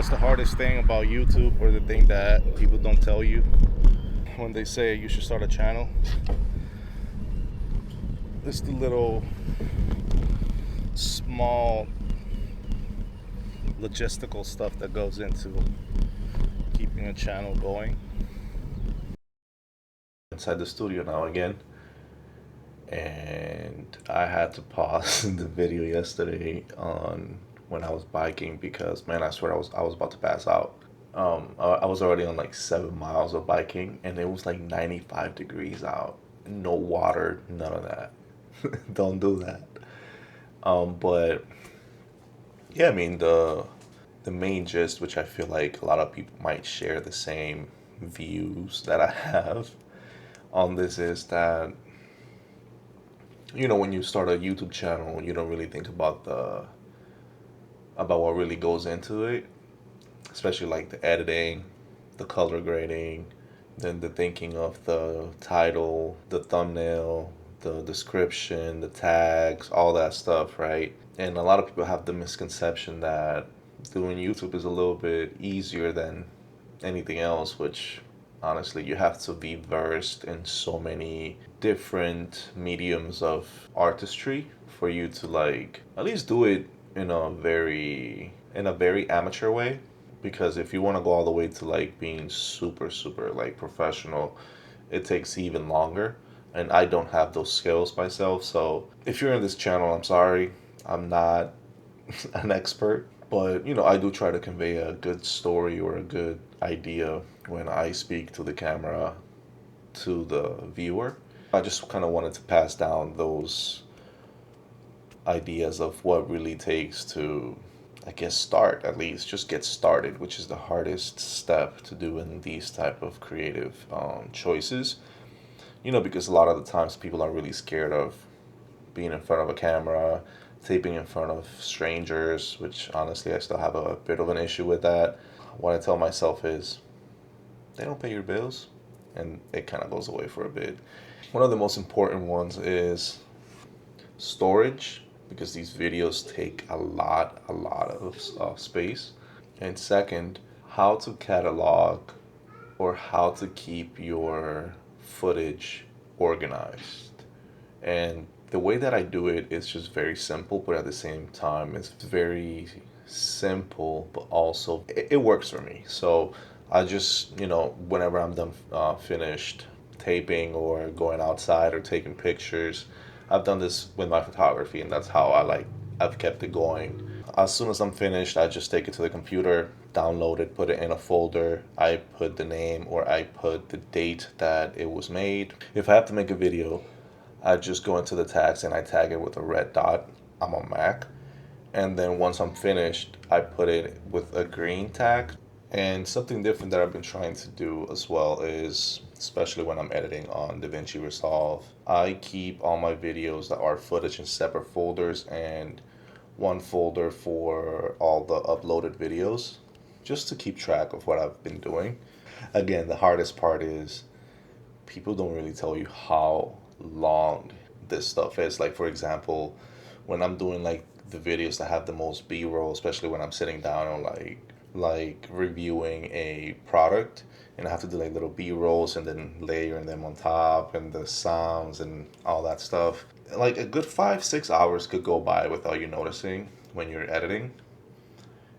What's the hardest thing about YouTube, or the thing that people don't tell you when they say you should start a channel? It's the little small logistical stuff that goes into keeping a channel going. Inside the studio now again, and I had to pause the video yesterday on when I was biking because, man, I swear I was about to pass out. I was already on like 7 miles of biking, and it was like 95 degrees out, no water, none of that. Don't do that. But yeah, I mean the main gist, which I feel like a lot of people might share the same views that I have on this, is that when you start a YouTube channel, you don't really think about what really goes into it, especially like the editing, the color grading, then the thinking of the title, the thumbnail, the description, the tags, all that stuff, right? And a lot of people have the misconception that doing YouTube is a little bit easier than anything else, which honestly, you have to be versed in so many different mediums of artistry for you to like at least do it in a very amateur way, because if you want to go all the way to like being super super like professional, it takes even longer, and I don't have those skills myself. So if you're in this channel, I'm sorry, I'm not an expert, but I do try to convey a good story or a good idea when I speak to the camera to the viewer. I just kind of wanted to pass down those ideas of what really takes to, I guess, start, at least just get started, which is the hardest step to do in these type of creative choices. Because a lot of the times people are really scared of being in front of a camera, taping in front of strangers, which honestly I still have a bit of an issue with that. What I tell myself is, they don't pay your bills, and it kind of goes away for a bit. One of the most important ones is storage, because these videos take a lot of space. And second, how to catalog or how to keep your footage organized. And the way that I do it is just very simple, but at the same time, it's very simple, but also it works for me. So I just, whenever I'm done, finished taping or going outside or taking pictures, I've done this with my photography, and that's how I've kept it going. As soon as I'm finished, I just take it to the computer, download it, put it in a folder. I put the name or I put the date that it was made. If I have to make a video, I just go into the tags and I tag it with a red dot. I'm on Mac. And then once I'm finished, I put it with a green tag. And something different that I've been trying to do as well is, especially when I'm editing on DaVinci Resolve, I keep all my videos that are footage in separate folders, and one folder for all the uploaded videos, just to keep track of what I've been doing. Again, the hardest part is people don't really tell you how long this stuff is. Like, for example, when I'm doing like the videos that have the most B-roll, especially when I'm sitting down and like reviewing a product, and I have to do like little B-rolls and then layering them on top, and the sounds and all that stuff. Like a good 5-6 hours could go by without you noticing when you're editing.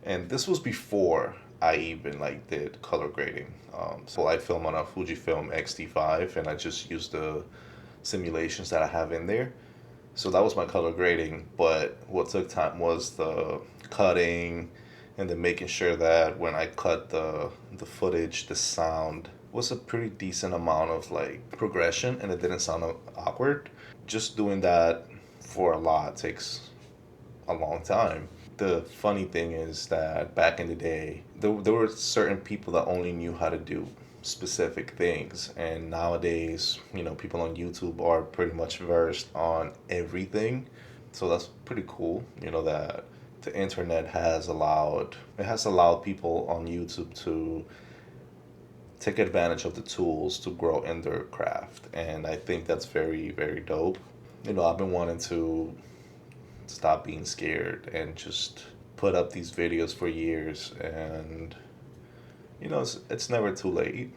And this was before I even like did color grading. So I film on a Fujifilm X-T5, and I just used the simulations that I have in there. So that was my color grading. But what took time was the cutting, and then making sure that when I cut the footage, the sound was a pretty decent amount of like progression, and it didn't sound awkward. Just doing that for a lot takes a long time. The funny thing is that back in the day, there were certain people that only knew how to do specific things, and nowadays, people on YouTube are pretty much versed on everything. So that's pretty cool, that the internet has allowed people on YouTube to take advantage of the tools to grow in their craft, and I think that's very very dope. I've been wanting to stop being scared and just put up these videos for years, and it's never too late.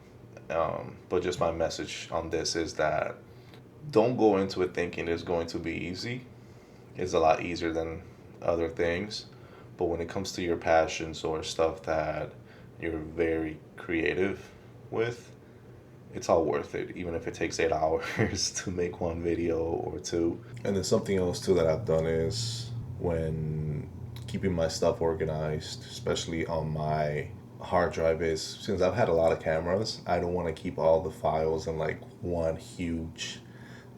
But just my message on this is that don't go into it thinking it's going to be easy. It's a lot easier than other things. But when it comes to your passions or stuff that you're very creative with, it's all worth it, even if it takes 8 hours to make one video or two. And then something else too that I've done is when keeping my stuff organized, especially on my hard drive, is since I've had a lot of cameras, I don't want to keep all the files in like one huge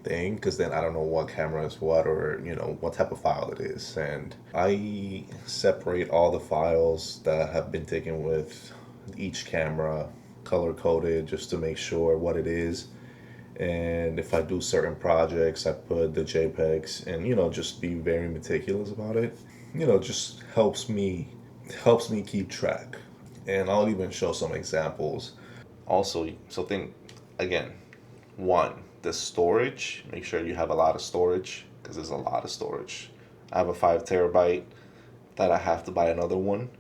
thing because then I don't know what camera is what, or what type of file it is. And I separate all the files that have been taken with each camera, color coded, just to make sure what it is. And if I do certain projects, I put the JPEGs, and just be very meticulous about it. Just helps me keep track. And I'll even show some examples. Also, so think again, one, the storage, make sure you have a lot of storage because there's a lot of storage. I have a 5 terabyte that I have to buy another one.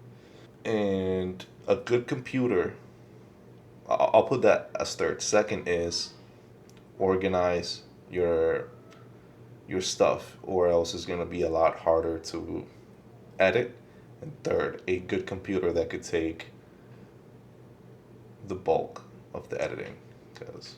And a good computer, I'll put that as third. Second is organize your stuff, or else it's going to be a lot harder to edit. And third, a good computer that could take the bulk of the editing, because